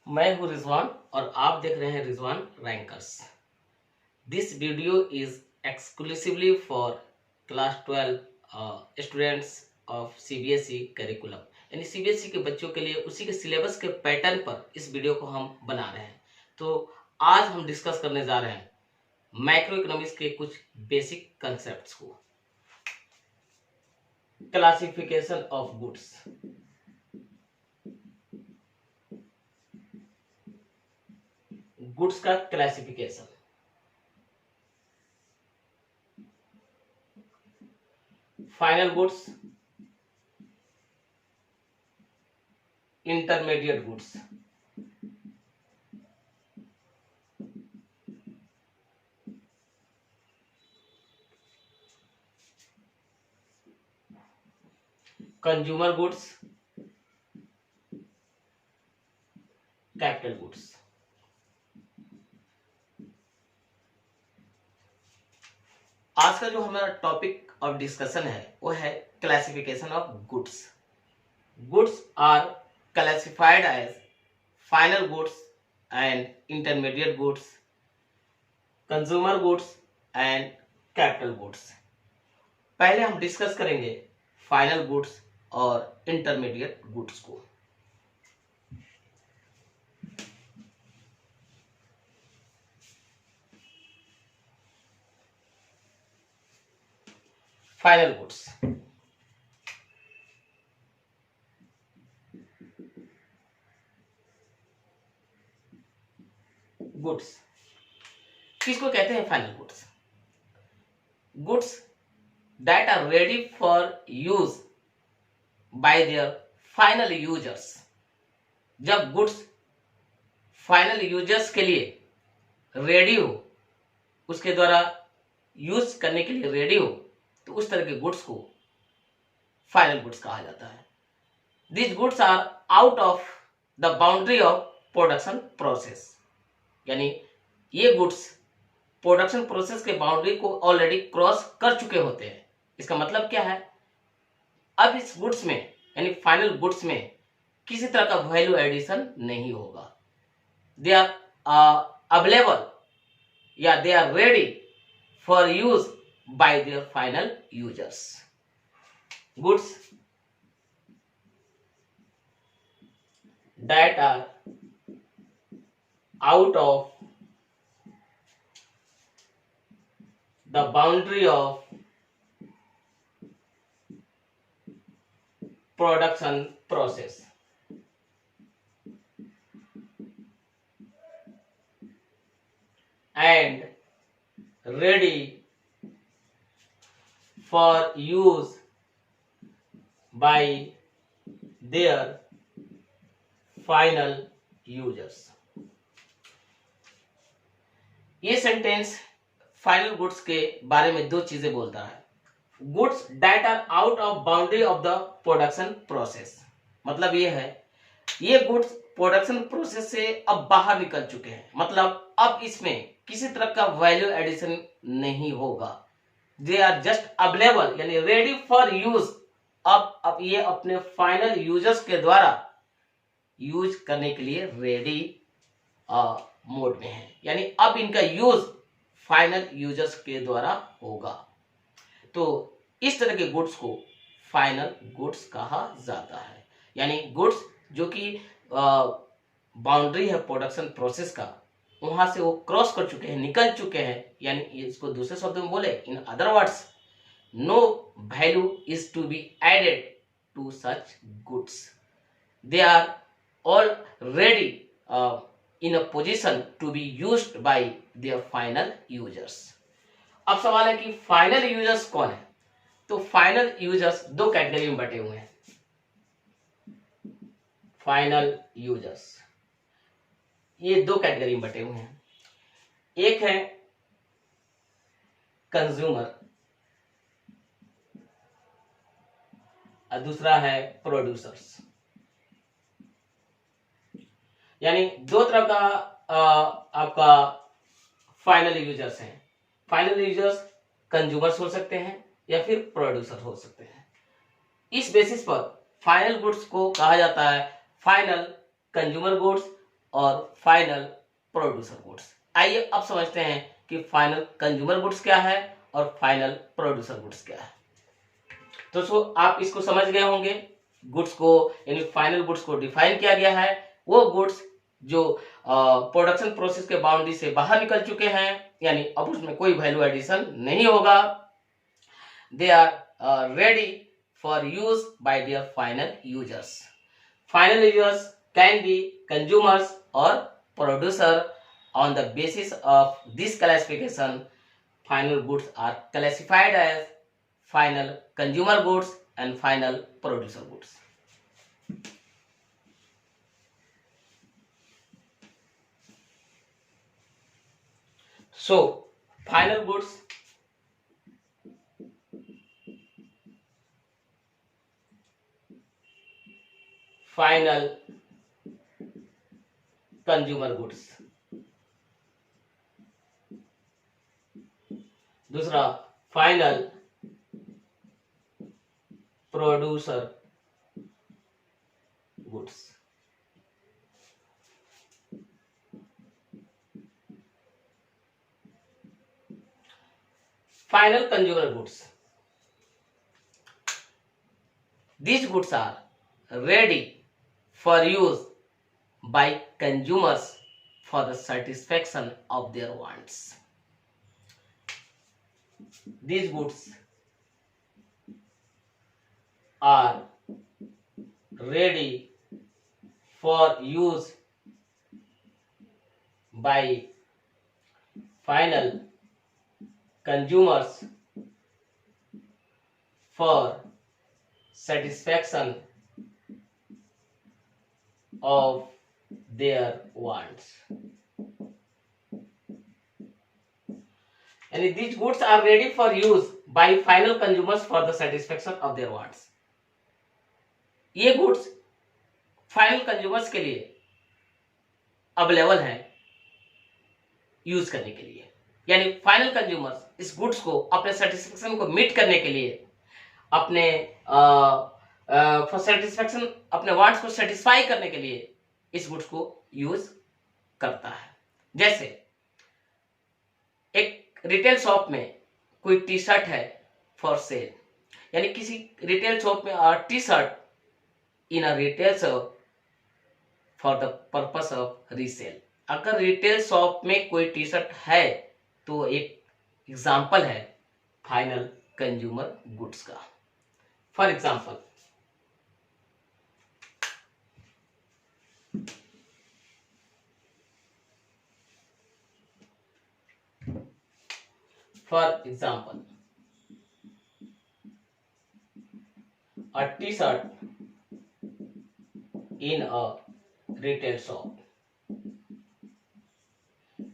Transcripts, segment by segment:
मैं हूं रिजवान और आप देख रहे हैं Rizwan rankers. This video is exclusively for class 12 students of CBSE curriculum, यानी सीबीएसई के बच्चों के लिए उसी के सिलेबस के पैटर्न पर इस वीडियो को हम बना रहे हैं। तो आज हम डिस्कस करने जा रहे हैं मैक्रो इकोनॉमिक्स के कुछ बेसिक कंसेप्ट्स को। क्लासिफिकेशन ऑफ गुड्स, गुड्स का classification, final goods, intermediate goods, consumer goods, capital goods. आज का जो हमारा टॉपिक ऑफ डिस्कशन है वो है classification of goods. Goods are classified as final goods and intermediate goods, consumer goods and capital goods. पहले हम डिस्कस करेंगे फाइनल गुड्स और इंटरमीडिएट गुड्स को। फाइनल गुड्स, गुड्स किसको कहते हैं? Final goods, goods that are ready for use by their final users। जब goods final users के लिए रेडी हो, उसके द्वारा यूज करने के लिए रेडी हो, तो उस तरह के गुड्स को फाइनल गुड्स कहा जाता है। These goods are out of the boundary of production process, यानी ये गुड्स प्रोडक्शन प्रोसेस के बाउंड्री को ऑलरेडी क्रॉस कर चुके होते हैं। इसका मतलब क्या है? अब इस गुड्स में यानी फाइनल गुड्स में किसी तरह का वैल्यू एडिशन नहीं होगा। दे आर अवेलेबल या they are ready for use by their final users. Goods that are out of the boundary of production process, and ready for use by their final users। ये sentence final goods के बारे में दो चीजें बोलता है। Goods that are out of boundary of the production process, मतलब ये है ये गुड्स प्रोडक्शन प्रोसेस से अब बाहर निकल चुके हैं, मतलब अब इसमें किसी तरह का वैल्यू एडिशन नहीं होगा। दे आर जस्ट अवेलेबल यानी रेडी फॉर यूज। अब ये अपने फाइनल यूजर्स के द्वारा यूज करने के लिए रेडी मोड में है, यानी अब इनका यूज फाइनल यूजर्स के द्वारा होगा। तो इस तरह के गुड्स को फाइनल गुड्स कहा जाता है, यानी गुड्स जो कि बाउंड्री है प्रोडक्शन प्रोसेस का, वहां से वो क्रॉस कर चुके हैं, निकल चुके हैं, यानी इसको दूसरे शब्दों में बोले, in other words, no value is to be added to such goods. They are already in a position to be used by their final users। अब सवाल है कि फाइनल यूजर्स कौन है? तो फाइनल यूजर्स दो कैटेगरी में बटे हुए हैं। फाइनल यूजर्स ये दो कैटेगरी में बटे हुए हैं। एक है कंज्यूमर और दूसरा है प्रोड्यूसर्स। यानी दो तरह का आपका फाइनल यूजर्स हैं। फाइनल यूजर्स कंज्यूमर्स हो सकते हैं या फिर प्रोड्यूसर हो सकते हैं। इस बेसिस पर फाइनल गुड्स को कहा जाता है फाइनल कंज्यूमर गुड्स और फाइनल प्रोड्यूसर गुड्स। आइए अब समझते हैं कि फाइनल कंज्यूमर गुड्स क्या है और फाइनल प्रोड्यूसर गुड्स क्या है। तो सो आप इसको समझ गए होंगे। गुड्स को यानी फाइनल गुड्स को डिफाइन किया गया है, वो गुड्स जो प्रोडक्शन प्रोसेस के बाउंड्री से बाहर निकल चुके हैं, यानी अब उसमें कोई वैल्यू एडिशन नहीं होगा। They are ready for use by their final users. Final users can be consumers और producer. On the basis of this classification, final goods are classified as final consumer goods and final producer goods. So, final goods final consumer goods। दूसरा final producer goods. Final consumer goods, these goods are ready for use by consumers for the satisfaction of their wants. These goods are ready for use by final consumers for satisfaction of their wants. And these goods are ready for use by final consumers for the satisfaction of their wants. ये goods final consumers के लिए available हैं use करने के लिए, यानी final consumers इस goods को अपने सेटिस्फेक्शन को मीट करने के लिए, अपने सेटिस्फेक्शन अपने वांट्स को सेटिस्फाई करने के लिए इस गुड्स को यूज करता है। जैसे एक रिटेल शॉप में कोई टी शर्ट है फॉर सेल, यानी किसी रिटेल शॉप में T shirt in a retail shop for the purpose of resale. अगर रिटेल शॉप में कोई टी शर्ट है तो एक एग्जाम्पल है फाइनल कंज्यूमर गुड्स का। For example, a t-shirt in a retail shop।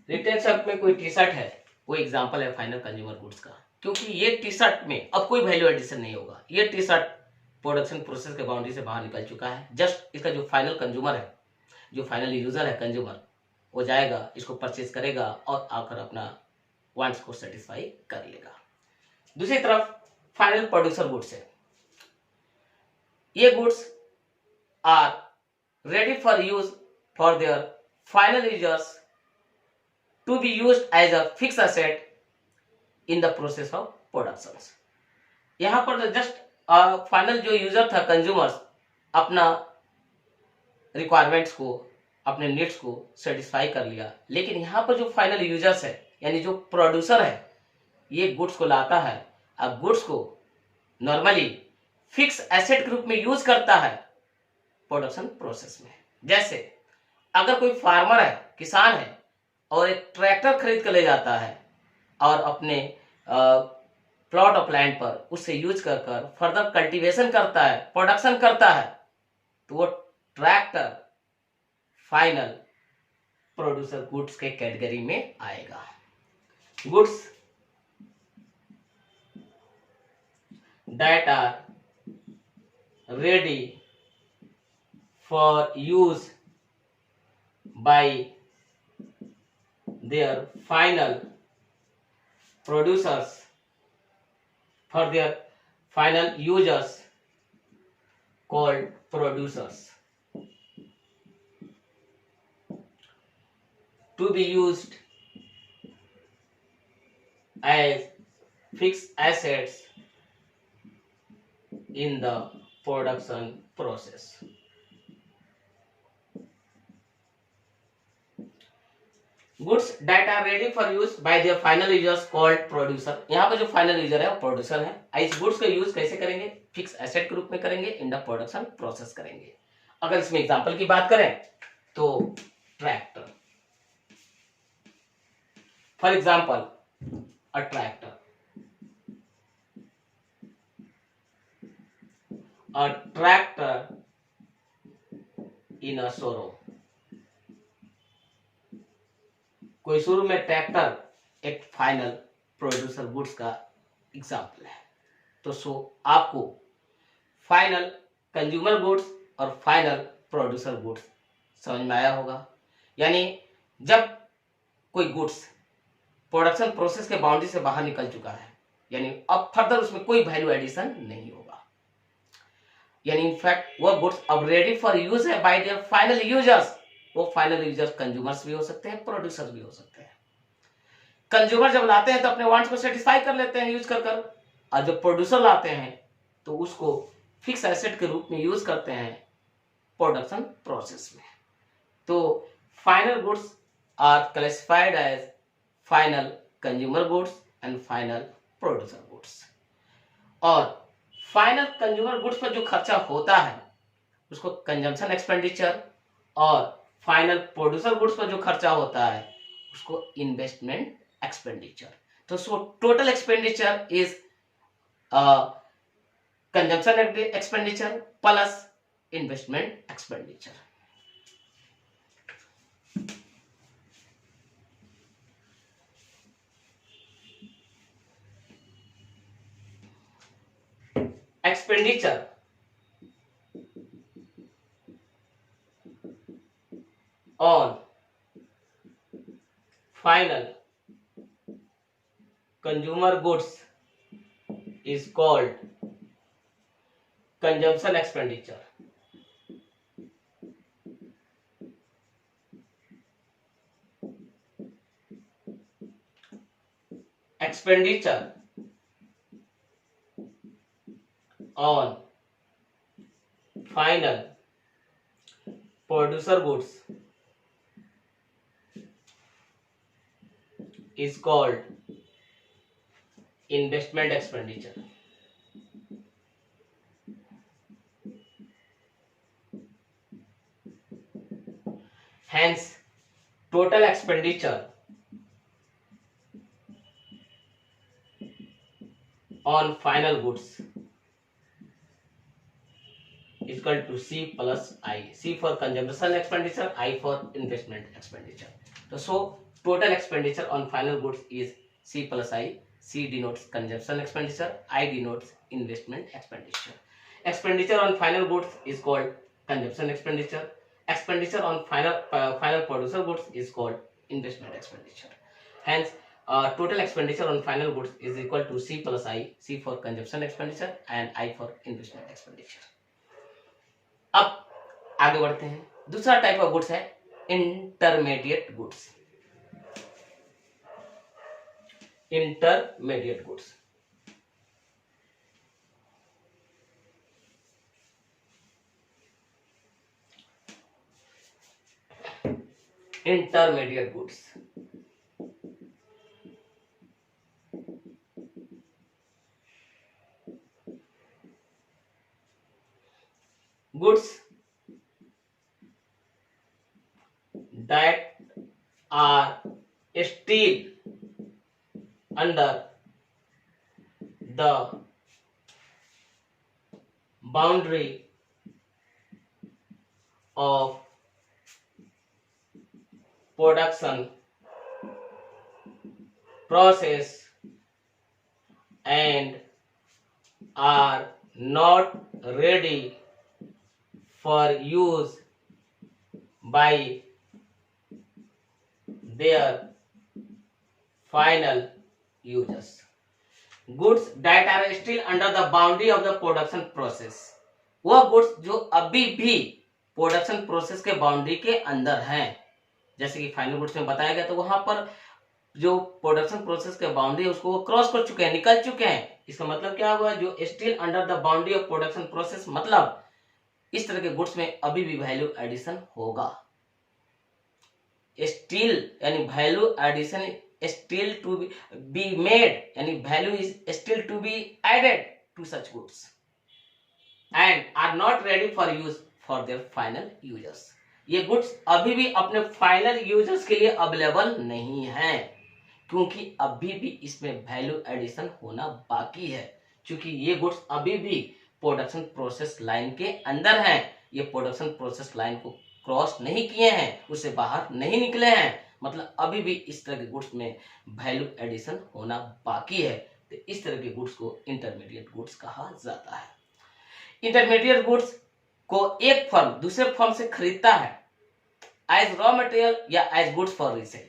Retail shop में कोई टी शर्ट है, वो एग्जांपल है फाइनल कंज्यूमर गुड्स का, क्योंकि ये टी शर्ट में अब कोई वैल्यू एडिशन नहीं होगा। ये टी शर्ट प्रोडक्शन प्रोसेस के बाउंड्री से बाहर निकल चुका है। जस्ट इसका जो फाइनल कंज्यूमर है, जो फाइनल यूजर है कंज्यूमर, वो जाएगा, इसको परचेज करेगा और आकर अपना वांट्स को सेटिस्फाई कर लेगा। दूसरी तरफ फाइनल प्रोड्यूसर गुड्स है। ये goods are ready for use for their final users to be used as a fixed asset in the process of productions। यहाँ पर जस्ट फाइनल जो यूजर था कंज्यूमर्स अपना रिक्वायरमेंट्स को, अपने नीड्स को सेटिस्फाई कर लिया, लेकिन यहाँ पर जो फाइनल यूजर्स है यानी जो प्रोड्यूसर है, ये गुड्स को लाता है, अब गुड्स को नॉर्मली फिक्स एसेट के रूप में यूज करता है प्रोडक्शन प्रोसेस में। जैसे अगर कोई फार्मर है, किसान है, और एक ट्रैक्टर खरीद कर ले जाता है और अपने प्लॉट ऑफ लैंड पर उससे यूज कर कर फर्दर कल्टीवेशन करता है, प्रोडक्शन करता है, तो वो ट्रैक्टर फाइनल प्रोड्यूसर गुड्स के कैटेगरी में आएगा। Goods that are ready for use by their final producers for their final users called producers। to be used as fixed assets in the production process. Goods that are ready for use by their final users called producer. यहाँ पे जो final user है वो producer है। इस goods का use कैसे करेंगे? फिक्स एसेट के रूप में करेंगे, इन द प्रोडक्शन प्रोसेस करेंगे। अगर इसमें एग्जांपल की बात करें तो tractor, for example a tractor, a tractor in a showroom। कोई शोरूम में ट्रैक्टर एक फाइनल प्रोड्यूसर गुड्स का एग्जाम्पल है। तो आपको फाइनल कंज्यूमर गुड्स और फाइनल प्रोड्यूसर गुड्स समझ में आया होगा। यानी जब कोई गुड्स प्रोडक्शन प्रोसेस के बाउंड्री से बाहर निकल चुका है, यानी अब फर्दर उसमें कोई वैल्यू एडिशन नहीं होगा, यानी इनफैक्ट वो गुड्स अब रेडी फॉर यूज है बाय देयर फाइनल यूजर्स। वो फाइनल यूजर्स कंज्यूमर्स भी हो सकते हैं, प्रोड्यूसर्स भी हो सकते हैं। कंज्यूमर जब लाते हैं तो अपने वांट्स को सेटिस्फाई कर लेते हैं यूज कर, और जब प्रोड्यूसर लाते हैं तो उसको फिक्स एसेट के रूप में यूज करते हैं प्रोडक्शन प्रोसेस में। तो final goods are classified as final consumer goods and final producer goods. और फाइनल कंज्यूमर गुड्स पर जो खर्चा होता है उसको कंजम्पशन एक्सपेंडिचर, और फाइनल प्रोड्यूसर गुड्स पर जो खर्चा होता है उसको इन्वेस्टमेंट एक्सपेंडिचर। तो total expenditure is consumption expenditure plus investment expenditure. Expenditure on final consumer goods is called consumption expenditure. Expenditure on final producer goods is called investment expenditure. Hence, total expenditure on final goods is equal to C plus I. C for consumption expenditure, I for investment expenditure. So total expenditure on final goods is C plus I. C denotes consumption expenditure, I denotes investment expenditure. Expenditure on final goods is called consumption expenditure. Expenditure on final producer goods is called investment expenditure. Hence, total expenditure on final goods is equal to C plus I. C for consumption expenditure and I for investment expenditure. अब आगे बढ़ते हैं। दूसरा type of goods है intermediate goods. Intermediate goods, intermediate goods goods that are still under the boundary of production process and are not ready for use by their final users. Goods that are still under the boundary of the production process, वह goods जो अभी भी production process के boundary के अंदर हैं, जैसे कि फाइनल गुड्स में बताया गया, तो वहां पर जो प्रोडक्शन प्रोसेस के बाउंड्री है उसको वो क्रॉस कर चुके हैं, निकल चुके हैं। इसका मतलब क्या हुआ, जो still under the boundary of production process, मतलब इस तरह के गुड्स में अभी भी वैल्यू एडिशन होगा। स्टिल यानी value addition still to be made, यानी value is still to be added to such goods and are not ready for use for their final users. ये गुड्स अभी भी अपने फाइनल यूजर्स के लिए available नहीं है, क्योंकि अभी भी इसमें वैल्यू एडिशन होना बाकी है, क्योंकि ये गुड्स अभी भी प्रोडक्शन प्रोसेस लाइन के अंदर हैं। ये प्रोडक्शन प्रोसेस लाइन को क्रॉस नहीं किए हैं, उससे बाहर नहीं निकले हैं, मतलब अभी भी इस तरह के गुड्स में वैल्यू एडिशन होना बाकी है। तो इस तरह के गुड्स को इंटरमीडिएट गुड्स कहा जाता है। इंटरमीडिएट गुड्स को एक फर्म दूसरे फर्म से खरीदता है एज रॉ मटेरियल या एज गुड्स फॉर रीसेल।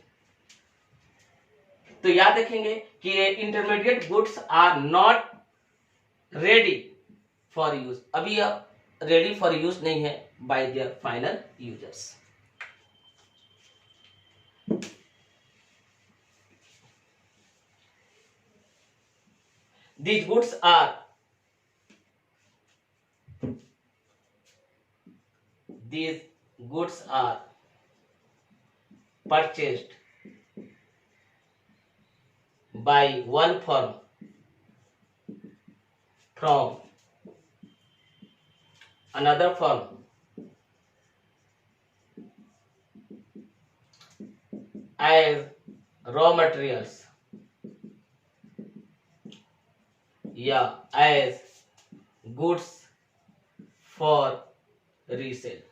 तो याद रखेंगे कि intermediate goods are not ready for use, अभी यह रेडी फॉर यूज नहीं है by their final users. These goods are purchased by one firm from another firm as raw materials या as goods for resale.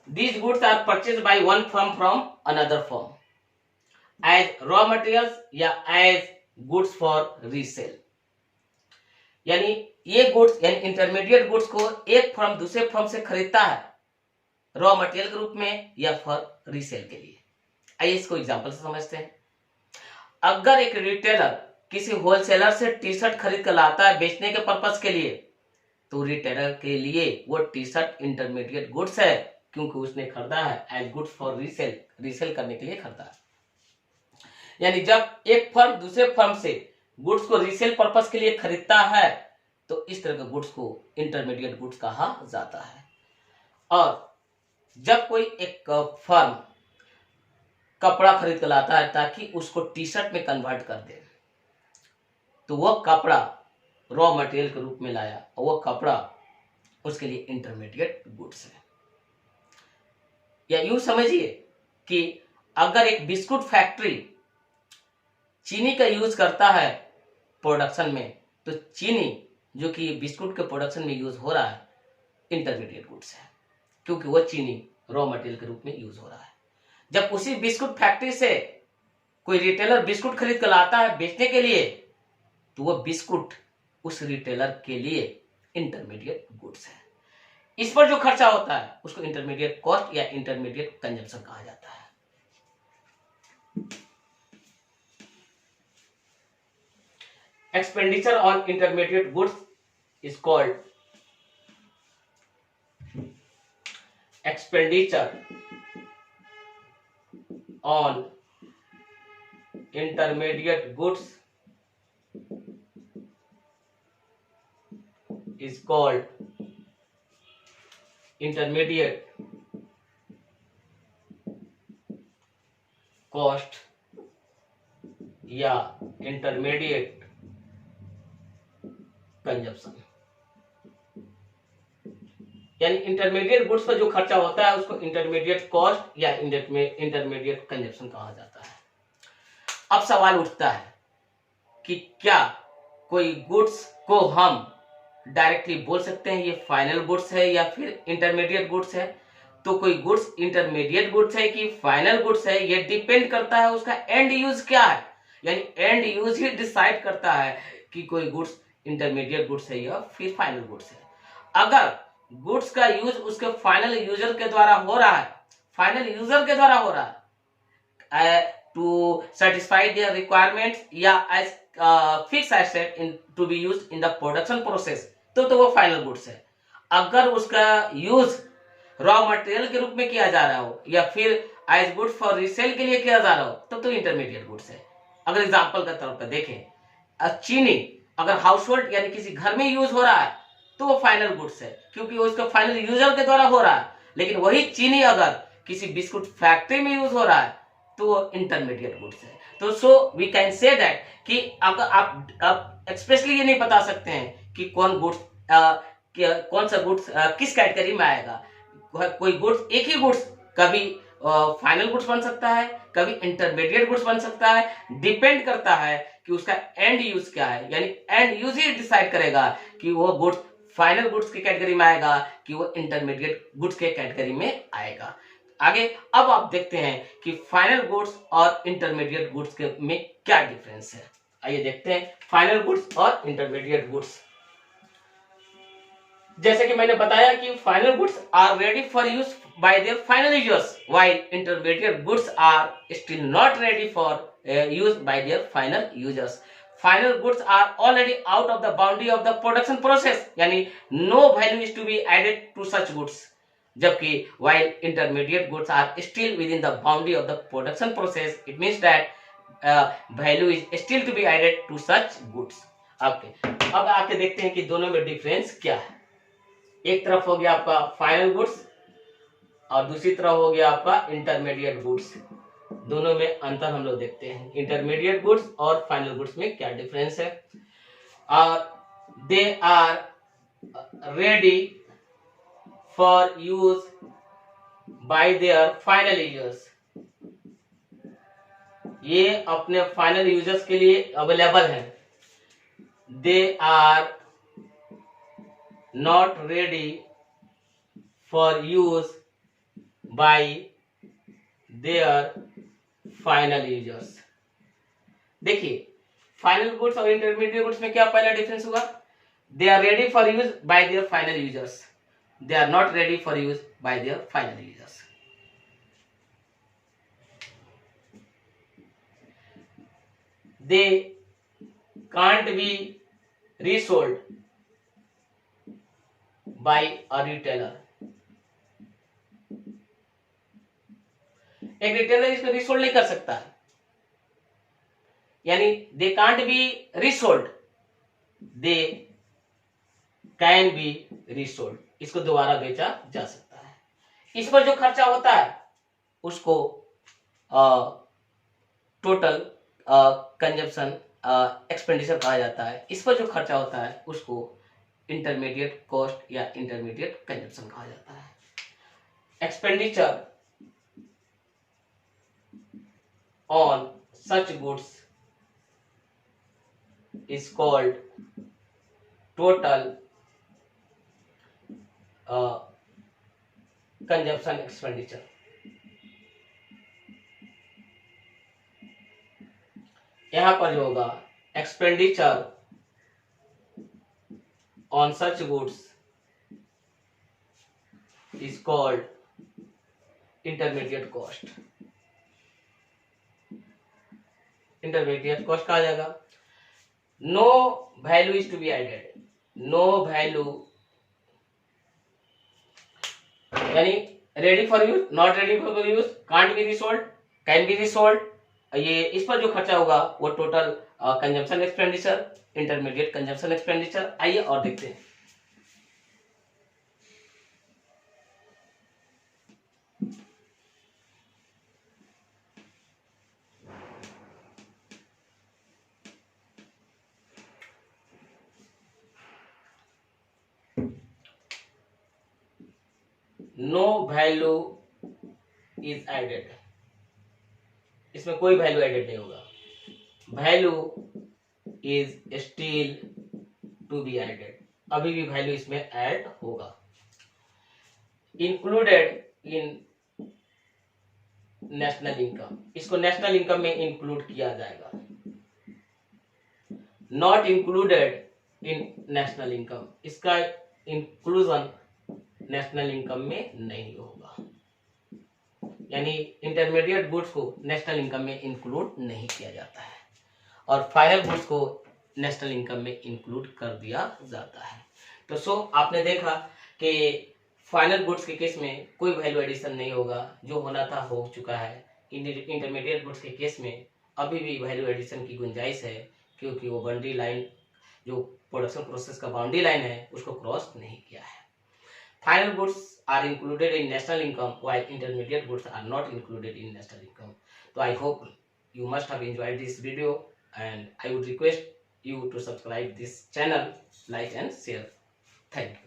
These goods are purchased by one firm from another firm as raw materials या as goods for resale। यानी ये goods यानी intermediate goods को एक firm दूसरे firm से खरीदता है रॉ मटेरियल के रूप में या फॉर रीसेल के लिए। आइए इसको एग्जांपल से समझते हैं। अगर एक रिटेलर किसी होलसेलर से टी शर्ट खरीद कर लाता है बेचने के पर्पस के लिए, तो रिटेलर के लिए वो टी शर्ट इंटरमीडिएट गुड्स है, क्योंकि उसने खरीदा है as goods for resale, resale करने के लिए खरीदा है। यानी जब एक फर्म दूसरे फर्म से गुड्स को रीसेल पर्पस के लिए खरीदता है, तो इस तरह के गुड्स को इंटरमीडिएट गुड्स कहा जाता है। और जब कोई एक फर्म कपड़ा खरीद कर लाता है ताकि उसको टी शर्ट में कन्वर्ट कर दे, तो वह कपड़ा रॉ मटेरियल के रूप में लाया और वह कपड़ा उसके लिए इंटरमीडिएट गुड्स है। या यूं समझिए कि अगर एक बिस्कुट फैक्ट्री चीनी का यूज करता है प्रोडक्शन में, तो चीनी जो कि बिस्कुट के प्रोडक्शन में यूज हो रहा है इंटरमीडिएट गुड्स है, क्योंकि वह चीनी रॉ मटेरियल के रूप में यूज हो रहा है। जब उसी बिस्कुट फैक्ट्री से कोई रिटेलर बिस्कुट खरीद कर लाता है बेचने के लिए, तो वह बिस्कुट उस रिटेलर के लिए इंटरमीडिएट गुड्स है। इस पर जो खर्चा होता है उसको इंटरमीडिएट कॉस्ट या इंटरमीडिएट कंजम्पशन कहा जाता है। Expenditure on intermediate goods is called expenditure on intermediate goods is called intermediate cost या intermediate consumption। यानी इंटरमीडिएट गुड्स पर जो खर्चा होता है उसको इंटरमीडिएट कॉस्ट या इंटरमीडिएट कंजप्शन कहा जाता है। अब सवाल उठता है कि क्या कोई गुड्स को हम डायरेक्टली बोल सकते हैं ये फाइनल गुड्स है या फिर इंटरमीडिएट गुड्स है? तो कोई गुड्स इंटरमीडिएट गुड्स है कि फाइनल गुड्स है, ये डिपेंड करता है उसका एंड यूज क्या है। यानी एंड यूज ही डिसाइड करता है कि कोई गुड्स इंटरमीडिएट गुड्स है या फिर फाइनल गुड्स है। अगर गुड्स का यूज उसके फाइनल यूजर के द्वारा हो रहा है, फाइनल यूजर के द्वारा हो रहा है टू सेटिस्फाई देयर रिक्वायरमेंट्स या as fix asset in to be used in the production process, तो वो फाइनल गुड्स है। अगर उसका यूज रॉ मटेरियल के रूप में किया जा रहा हो या फिर एज गुड फॉर रीसेल के लिए किया जा रहा हो तब तो इंटरमीडिएट गुड्स है। अगर एग्जांपल का तौर पर देखें, चीनी अगर हाउस होल्ड यानी किसी घर में यूज हो रहा है तो वो फाइनल गुड्स है, क्योंकि वो उसका फाइनल यूजर के द्वारा हो रहा है। लेकिन वही चीनी अगर किसी बिस्कुट फैक्ट्री में यूज हो रहा है तो वो इंटरमीडिएट गुड्स है। तो so we can say that कि अगर आप एक्सप्रेसली ये नहीं बता सकते हैं कि कौन गुड्स कौन सा गुड्स किस कैटेगरी में आएगा। कोई गुड्स, एक ही गुड्स कभी फाइनल गुड्स बन सकता है, कभी इंटरमीडिएट गुड्स बन सकता है। डिपेंड करता है कि उसका एंड यूज क्या है, यानी एंड यूज ही डिसाइड करेगा कि वो गुड्स फाइनल गुड्स की कैटेगरी में आएगा कि वो इंटरमीडिएट गुड्स के कैटेगरी में आएगा। आगे अब आप देखते हैं कि फाइनल गुड्स और इंटरमीडिएट गुड्स के में क्या डिफरेंस है। आइए देखते हैं फाइनल गुड्स और इंटरमीडिएट गुड्स। जैसे कि मैंने बताया कि final goods are ready for use by their final users while intermediate goods are still not ready for use by their final users. Final goods are already out of the boundary of the production process, यानी no value is to be added to such goods, जबकि while intermediate goods are still within the boundary of the production process, it means that value is still to be added to such goods. Okay, अब आके देखते हैं कि दोनों में difference क्या है। एक तरफ हो गया आपका फाइनल गुड्स और दूसरी तरफ हो गया आपका इंटरमीडिएट गुड्स। दोनों में अंतर हम लोग देखते हैं, इंटरमीडिएट गुड्स और फाइनल गुड्स में क्या डिफरेंस है। They are ready for use by their final users, ये अपने फाइनल यूजर्स के लिए अवेलेबल है। They are not ready for use by their final users। देखिए फाइनल गुड्स और इंटरमीडिएट गुड्स में क्या पहला डिफरेंस होगा, they are ready for use by their final users, they are not ready for use by their final users। They can't be resold by a retailer। एक retailer इसको resold नहीं कर सकता है, यानी they can't be resold, they can be resold, इसको दोबारा बेचा जा सकता है। इस पर जो खर्चा होता है उसको टोटल कंजप्शन एक्सपेंडिचर कहा जाता है। इस पर जो खर्चा होता है उसको इंटरमीडिएट कॉस्ट या इंटरमीडिएट कंजप्शन कहा जाता है। Expenditure on such goods is called total consumption expenditure. यहां पर जो होगा expenditure on such goods is called intermediate cost. Intermediate cost कहा जाएगा। No value is to be added, no value यानी ready for use, not ready for use, can't be resold, can be resold, ये इस पर जो खर्चा होगा वो total consumption expenditure, intermediate consumption expenditure. आइए और देखते हैं। नो वैल्यू इज एडेड, इसमें कोई वैल्यू एडेड नहीं होगा। Value is still to be added, अभी भी वैल्यू इसमें ऐड होगा। इंक्लूडेड इन नेशनल इनकम, इसको नेशनल इनकम में इंक्लूड किया जाएगा। Not included in national income, इसका इंक्लूजन नेशनल इनकम में नहीं होगा, यानी इंटरमीडिएट गुड्स को नेशनल इनकम में इंक्लूड नहीं किया जाता है और फाइनल गुड्स को नेशनल इनकम में इंक्लूड कर दिया जाता है। तो सो आपने देखा कि फाइनल गुड्स के केस में कोई वैल्यू एडिशन नहीं होगा, जो होना था हो चुका है। इंटरमीडिएट गुड्स के केस में अभी भी वैल्यू एडिशन की गुंजाइश है, क्योंकि वो बाउंड्री लाइन, जो प्रोडक्शन प्रोसेस का बाउंड्री लाइन है, उसको क्रॉस नहीं किया है। Final goods are included in national income while intermediate goods are not included in national income. तो I hope you must have enjoyed this video, and I would request you to subscribe this channel, like and share. Thank you.